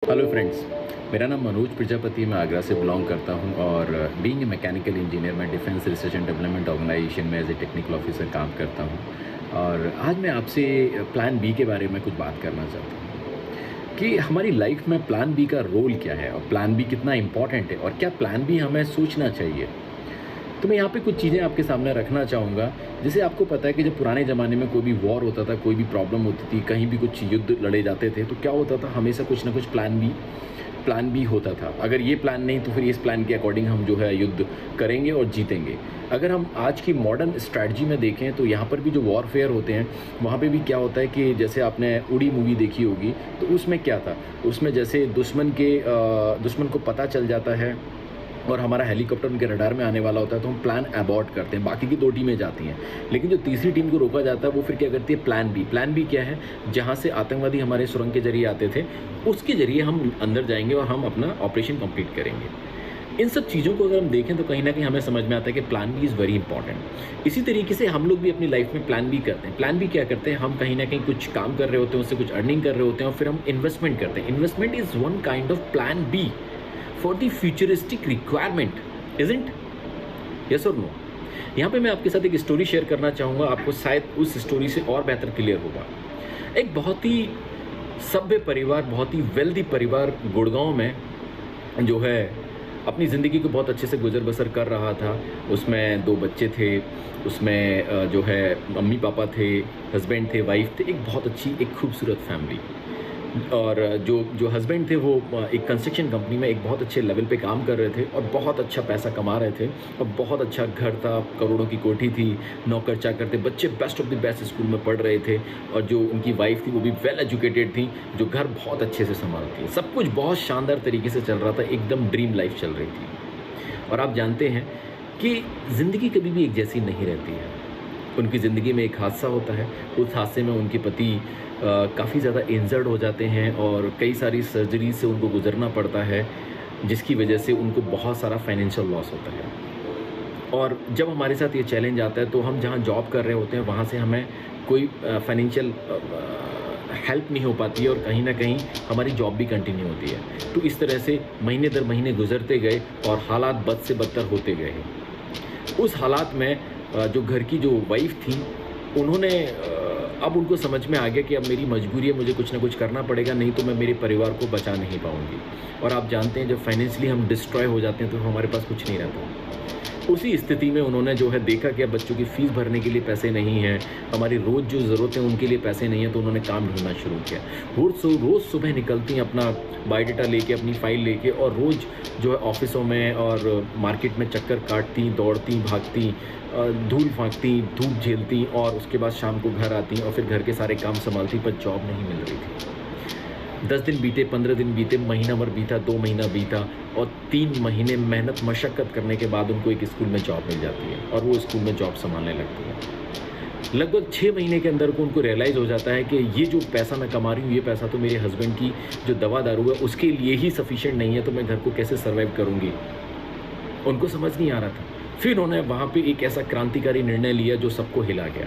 Hello friends. मेरा नाम मनोज प्रजापति है। मैं आगरा से बिलोंग करता हूं और बीइंग ए मैकेनिकल इंजीनियर मैं defence research and development organisation में एज ए टेक्निकल ऑफिसर काम करता हूं। और आज मैं आपसे प्लान बी के बारे में कुछ बात करना चाहता हूं कि हमारी लाइफ में प्लान बी का रोल क्या है और प्लान बी कितना इम्पॉर्टेंट है और क्या प्लान बी हमें सोचना चाहिए। तो मैं यहाँ पे कुछ चीज़ें आपके सामने रखना चाहूँगा। जैसे आपको पता है कि जब पुराने ज़माने में कोई भी वॉर होता था, कोई भी प्रॉब्लम होती थी, कहीं भी कुछ युद्ध लड़े जाते थे, तो क्या होता था, हमेशा कुछ ना कुछ प्लान बी होता था। अगर ये प्लान नहीं तो फिर इस प्लान के अकॉर्डिंग हम जो है युद्ध करेंगे और जीतेंगे। अगर हम आज की मॉडर्न स्ट्रैटेजी में देखें तो यहाँ पर भी जो वॉरफेयर होते हैं वहाँ पे भी क्या होता है कि जैसे आपने उड़ी मूवी देखी होगी तो उसमें क्या था, उसमें जैसे दुश्मन को पता चल जाता है और हमारा हेलीकॉप्टर उनके रडार में आने वाला होता है तो हम प्लान अबॉर्ट करते हैं, बाकी की दो टीमें जाती हैं। लेकिन जो तीसरी टीम को रोका जाता है वो फिर क्या करती है, प्लान बी क्या है, जहाँ से आतंकवादी हमारे सुरंग के जरिए आते थे उसके जरिए हम अंदर जाएंगे और हम अपना ऑपरेशन कंप्लीट करेंगे। इन सब चीज़ों को अगर हम देखें तो कहीं ना कहीं हमें समझ में आता है कि plan B is very important. इसी तरीके से हम लोग भी अपनी लाइफ में प्लान बी करते हैं। प्लान बी क्या करते हैं, हम कहीं ना कहीं कुछ काम कर रहे होते हैं, उससे कुछ अर्निंग कर रहे होते हैं और फिर हम इन्वेस्टमेंट करते हैं। Investment is one kind of plan B for the futuristic requirement, isn't? Yes और नो? यहाँ पे मैं आपके साथ एक स्टोरी शेयर करना चाहूँगा, आपको शायद उस स्टोरी से और बेहतर क्लियर होगा। एक बहुत ही सभ्य परिवार, बहुत ही वेल्दी परिवार गुड़गांव में जो है अपनी ज़िंदगी को बहुत अच्छे से गुजर बसर कर रहा था। उसमें 2 बच्चे थे, उसमें जो है मम्मी पापा थे, हस्बैंड थे, वाइफ थे, एक बहुत अच्छी एक खूबसूरत फैमिली। और जो हस्बैंड थे वो एक कंस्ट्रक्शन कंपनी में एक बहुत अच्छे लेवल पे काम कर रहे थे और बहुत अच्छा पैसा कमा रहे थे और बहुत अच्छा घर था, करोड़ों की कोठी थी, नौकर चाकर थे, बच्चे best of the best school में पढ़ रहे थे और जो उनकी वाइफ थी वो भी वेल एजुकेटेड थी, जो घर बहुत अच्छे से संभालती है। सब कुछ बहुत शानदार तरीके से चल रहा था, एकदम ड्रीम लाइफ चल रही थी। और आप जानते हैं कि ज़िंदगी कभी भी एक जैसी नहीं रहती है। उनकी ज़िंदगी में एक हादसा होता है, उस हादसे में उनके पति काफ़ी ज़्यादा इंजर्ड हो जाते हैं और कई सारी सर्जरी से उनको गुजरना पड़ता है, जिसकी वजह से उनको बहुत सारा फाइनेंशियल लॉस होता है। और जब हमारे साथ ये चैलेंज आता है तो हम जहाँ जॉब कर रहे होते हैं वहाँ से हमें कोई फाइनेंशियल हेल्प नहीं हो पाती है और कहीं ना कहीं हमारी जॉब भी कंटिन्यू होती है। तो इस तरह से महीने दर महीने गुजरते गए और हालात बद से बदतर होते गए। उस हालात में जो घर की जो वाइफ थी उन्होंने अब उनको समझ में आ गया कि अब मेरी मजबूरी है, मुझे कुछ ना कुछ करना पड़ेगा, नहीं तो मैं मेरे परिवार को बचा नहीं पाऊंगी। और आप जानते हैं जब फाइनेंशियली हम डिस्ट्रॉय हो जाते हैं तो हमारे पास कुछ नहीं रहता। उसी स्थिति में उन्होंने जो है देखा कि अब बच्चों की फ़ीस भरने के लिए पैसे नहीं हैं, हमारी रोज़ जो ज़रूरतें उनके लिए पैसे नहीं हैं, तो उन्होंने काम ढूंढना शुरू किया। रोज़ सुबह निकलती हैं अपना बायोडाटा लेके, अपनी फ़ाइल लेके और रोज़ जो है ऑफिसों में और मार्केट में चक्कर काटती, दौड़ती, भागती, धूल फाँकती, धूप झेलती और उसके बाद शाम को घर आती और फिर घर के सारे काम संभालती, पर जॉब नहीं मिल रही थी। 10 दिन बीते, 15 दिन बीते, महीना भर बीता, 2 महीना बीता और 3 महीने मेहनत मशक्क़त करने के बाद उनको एक स्कूल में जॉब मिल जाती है और वो स्कूल में जॉब संभालने लगती है। लगभग 6 महीने के अंदर को उनको रियलाइज़ हो जाता है कि ये जो पैसा मैं कमा रही हूँ, ये पैसा तो मेरे हस्बैंड की जो दवा दारू है उसके लिए ही सफिशिएंट नहीं है, तो मैं घर को कैसे सर्वाइव करूँगी। उनको समझ नहीं आ रहा था। फिर उन्होंने वहाँ पे एक ऐसा क्रांतिकारी निर्णय लिया जो सबको हिला गया,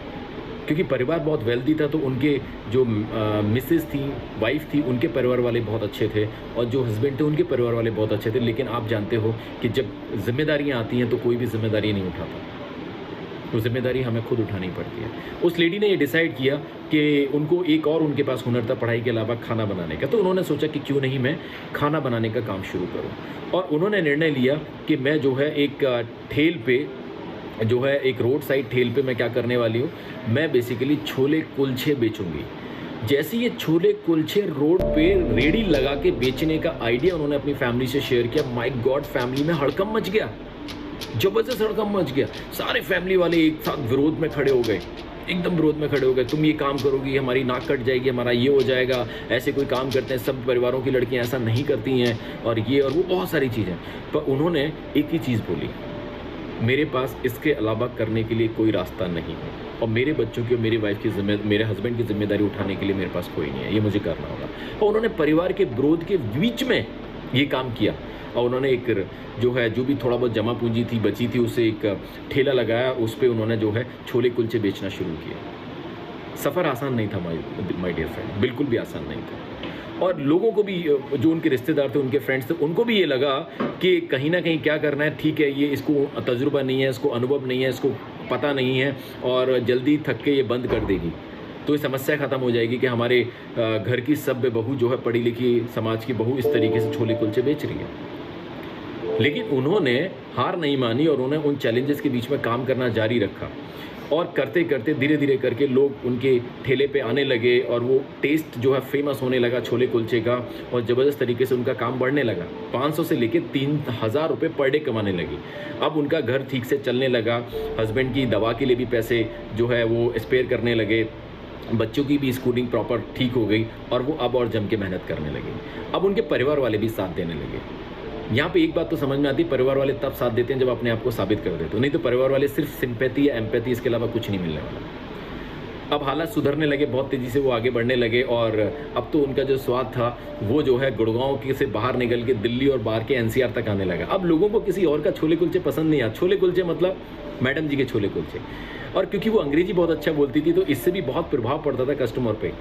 क्योंकि परिवार बहुत वेल्दी था। तो उनके जो मिसेस थी, वाइफ थी, उनके परिवार वाले बहुत अच्छे थे और जो हस्बैंड थे उनके परिवार वाले बहुत अच्छे थे। लेकिन आप जानते हो कि जब जिम्मेदारियाँ आती हैं तो कोई भी जिम्मेदारी नहीं उठाता, तो जिम्मेदारी हमें खुद उठानी पड़ती है। उस लेडी ने ये डिसाइड किया कि उनको एक और उनके पास हुनर था पढ़ाई के अलावा, खाना बनाने का। तो उन्होंने सोचा कि क्यों नहीं मैं खाना बनाने का काम शुरू करूं। और उन्होंने निर्णय लिया कि मैं जो है एक ठेल पे, जो है एक रोड साइड ठेल पे मैं क्या करने वाली हूँ, मैं बेसिकली छोले कुलचे बेचूंगी। जैसे ये छोले कुलचे रोड पे रेडी लगा के बेचने का आइडिया उन्होंने अपनी फैमिली से शेयर किया, माय गॉड, फैमिली में हड़कंप मच गया, जबरदस्त हड़कंप मच गया। सारे फैमिली वाले एक साथ विरोध में खड़े हो गए, एकदम विरोध में खड़े हो गए। तुम ये काम करोगी, हमारी नाक कट जाएगी, हमारा ये हो जाएगा, ऐसे कोई काम करते हैं, सब परिवारों की लड़कियां ऐसा नहीं करती हैं, और ये और वो बहुत सारी चीज़ें। पर उन्होंने एक ही चीज़ बोली, मेरे पास इसके अलावा करने के लिए कोई रास्ता नहीं है और मेरे बच्चों की और मेरी वाइफ की मेरे हस्बैंड की जिम्मेदारी उठाने के लिए मेरे पास कोई नहीं है, ये मुझे करना होगा। और उन्होंने परिवार के विरोध के बीच में ये काम किया और उन्होंने एक जो भी थोड़ा बहुत जमा पूंजी थी, बची थी, उससे एक ठेला लगाया, उस पर उन्होंने जो है छोले कुलचे बेचना शुरू किया। सफ़र आसान नहीं था माय डियर फ्रेंड, बिल्कुल भी आसान नहीं था। और लोगों को भी जो उनके रिश्तेदार थे, उनके फ्रेंड्स थे, उनको भी ये लगा कि कहीं ना कहीं क्या करना है, ठीक है ये इसको तजुर्बा नहीं है, इसको अनुभव नहीं है, इसको पता नहीं है और जल्दी थक के ये बंद कर देगी, तो ये समस्या ख़त्म हो जाएगी कि हमारे घर की सभ्य बहू जो है, पढ़ी लिखी समाज की बहू इस तरीके से छोले कुलचे बेच रही है। लेकिन उन्होंने हार नहीं मानी और उन्होंने उन चैलेंजेस के बीच में काम करना जारी रखा और करते करते धीरे धीरे करके लोग उनके ठेले पे आने लगे और वो टेस्ट जो है फेमस होने लगा छोले कुलचे का और ज़बरदस्त तरीके से उनका काम बढ़ने लगा। 500 से लेके 3000 रुपये पर डे कमाने लगी। अब उनका घर ठीक से चलने लगा, हस्बैंड की दवा के लिए भी पैसे जो है वो स्पेयर करने लगे, बच्चों की भी स्कूलिंग प्रॉपर ठीक हो गई और वो अब और जम के मेहनत करने लगे। अब उनके परिवार वाले भी साथ देने लगे। यहाँ पे एक बात तो समझ में आती है, परिवार वाले तब साथ देते हैं जब अपने आप को साबित कर देते हो, नहीं तो परिवार वाले सिर्फ सिंपैथी या एम्पैथी, इसके अलावा कुछ नहीं मिलने वाला। अब हालात सुधरने लगे, बहुत तेज़ी से वो आगे बढ़ने लगे और अब तो उनका जो स्वाद था वो जो है गुड़गांव के से बाहर निकल के दिल्ली और बाहर के एनसीआर तक आने लगा। अब लोगों को किसी और का छोले कुलचे पसंद नहीं आता। छोले कुलचे मतलब मैडम जी के छोले कुलचे। और क्योंकि वो अंग्रेजी बहुत अच्छा बोलती थी तो इससे भी बहुत प्रभाव पड़ता था कस्टमर पे,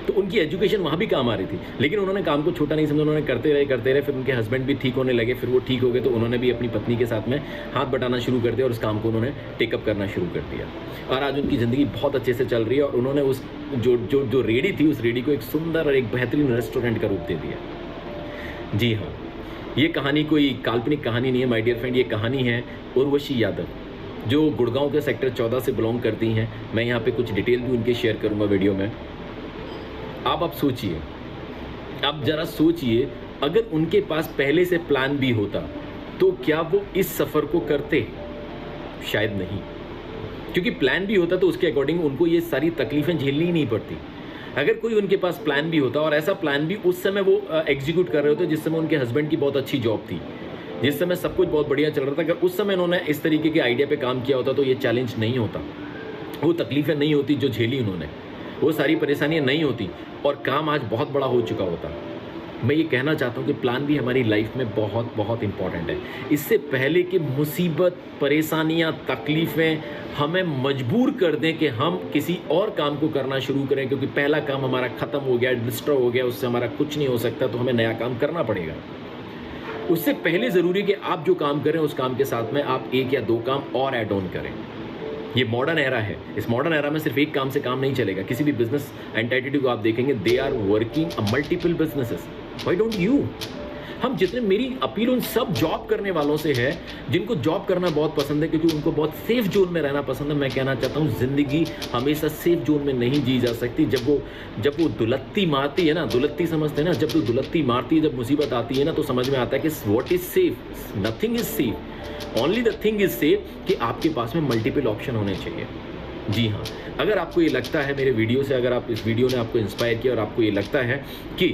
तो उनकी एजुकेशन वहाँ भी काम आ रही थी। लेकिन उन्होंने काम को छोटा नहीं समझा, उन्होंने करते रहे। फिर उनके हस्बैंड भी ठीक होने लगे, फिर वो ठीक हो गए तो उन्होंने भी अपनी पत्नी के साथ में हाथ बटाना शुरू कर दिया और उस काम को उन्होंने टेकअप करना शुरू कर दिया और आज उनकी ज़िंदगी बहुत अच्छे से चल रही है। और उन्होंने उस जो रेडी थी, उस रेडी को एक सुंदर और एक बेहतरीन रेस्टोरेंट का रूप दे दिया। जी हाँ, ये कहानी कोई काल्पनिक कहानी नहीं है माय डियर फ्रेंड, ये कहानी है उर्वशी यादव जो गुड़गांव के सेक्टर 14 से बिलोंग करती हैं। मैं यहाँ पे कुछ डिटेल भी उनके शेयर करूँगा वीडियो में। आप सोचिए, आप जरा सोचिए, अगर उनके पास पहले से प्लान भी होता तो क्या वो इस सफ़र को करते? शायद नहीं, क्योंकि प्लान भी होता तो उसके अकॉर्डिंग उनको ये सारी तकलीफ़ें झेलनी ही नहीं पड़ती। अगर कोई उनके पास प्लान भी होता और ऐसा प्लान भी उस समय वो एग्जीक्यूट कर रहे होते जिस समय उनके हस्बैंड की बहुत अच्छी जॉब थी, जिस समय सब कुछ बहुत बढ़िया चल रहा था, अगर उस समय उन्होंने इस तरीके के आइडिया पे काम किया होता तो ये चैलेंज नहीं होता, वो तकलीफ़ें नहीं होती जो झेली उन्होंने, वो सारी परेशानियां नहीं होती और काम आज बहुत बड़ा हो चुका होता। मैं ये कहना चाहता हूँ कि प्लान भी हमारी लाइफ में बहुत बहुत इंपॉर्टेंट है। इससे पहले कि मुसीबत, परेशानियाँ, तकलीफ़ें हमें मजबूर कर दें कि हम किसी और काम को करना शुरू करें, क्योंकि पहला काम हमारा ख़त्म हो गया, डिस्ट्रॉय हो गया, उससे हमारा कुछ नहीं हो सकता, तो हमें नया काम करना पड़ेगा। उससे पहले ज़रूरी है कि आप जो काम करें उस काम के साथ में आप 1 या 2 काम और ऐड ऑन करें। ये मॉडर्न एरा है, इस मॉडर्न एरा में सिर्फ एक काम से काम नहीं चलेगा। किसी भी बिजनेस एंटिटी को आप देखेंगे, they are working a multiple businesses. Why don't you? हम जितने, मेरी अपील उन सब जॉब करने वालों से है जिनको जॉब करना बहुत पसंद है, क्योंकि उनको बहुत सेफ जोन में रहना पसंद है। मैं कहना चाहता हूँ ज़िंदगी हमेशा सेफ जोन में नहीं जी जा सकती। जब वो दुलत्ती मारती है ना, दुलत्ती समझते हैं ना, जब वो दुलत्ती मारती है, जब मुसीबत आती है ना, तो समझ में आता है कि what is safe, nothing is safe, only the thing is safe कि आपके पास में मल्टीपल ऑप्शन होने चाहिए। जी हाँ, अगर आपको ये लगता है मेरे वीडियो से, अगर आप इस वीडियो ने आपको इंस्पायर किया और आपको ये लगता है कि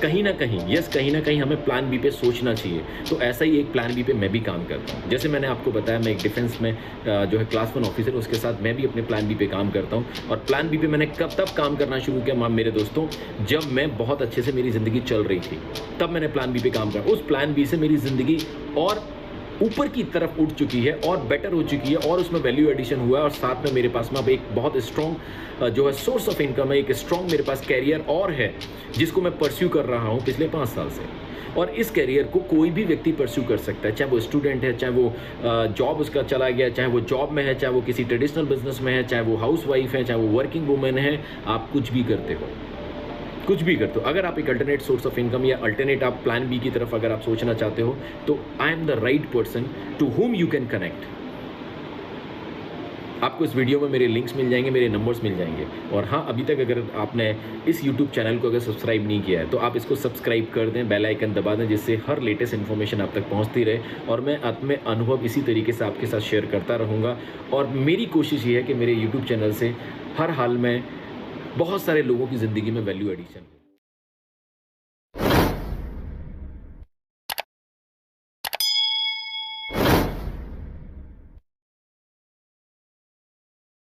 कहीं ना कहीं हमें प्लान बी पे सोचना चाहिए, तो ऐसा ही एक प्लान बी पे मैं भी काम करता हूँ। जैसे मैंने आपको बताया, मैं एक डिफेंस में जो है क्लास 1 ऑफिसर, उसके साथ मैं भी अपने प्लान बी पे काम करता हूँ। और प्लान बी पे मैंने तब काम करना शुरू किया मेरे दोस्तों, जब मैं बहुत अच्छे से मेरी ज़िंदगी चल रही थी, तब मैंने प्लान बी पे काम करा। उस प्लान बी से मेरी ज़िंदगी और ऊपर की तरफ उठ चुकी है और बेटर हो चुकी है और उसमें वैल्यू एडिशन हुआ है। और साथ में मेरे पास में अब एक बहुत स्ट्रॉन्ग जो है सोर्स ऑफ इनकम है, एक स्ट्रॉन्ग मेरे पास कैरियर और है जिसको मैं परस्यू कर रहा हूँ पिछले 5 साल से। और इस कैरियर को कोई भी व्यक्ति परस्यू कर सकता है, चाहे वो स्टूडेंट है, चाहे वो जॉब उसका चला गया, चाहे वो जॉब में है, चाहे वो किसी ट्रेडिशनल बिजनेस में है, चाहे वो हाउस वाइफ है, चाहे वो वर्किंग वूमेन है, आप कुछ भी करते हो, कुछ भी करते हो। अगर आप एक अल्टरनेट सोर्स ऑफ इनकम या अल्टरनेट आप प्लान बी की तरफ अगर आप सोचना चाहते हो, तो I am the right person to whom you can connect. आपको इस वीडियो में मेरे लिंक्स मिल जाएंगे, मेरे नंबर्स मिल जाएंगे। और हाँ, अभी तक अगर आपने इस यूट्यूब चैनल को अगर सब्सक्राइब नहीं किया है तो आप इसको सब्सक्राइब कर दें, बेल आइकन दबा दें, जिससे हर लेटेस्ट इन्फॉर्मेशन आप तक पहुंचती रहे। और मैं अपने अनुभव इसी तरीके से आपके साथ शेयर करता रहूँगा। और मेरी कोशिश ये है कि मेरे यूट्यूब चैनल से हर हाल में बहुत सारे लोगों की ज़िंदगी में वैल्यू एडिशन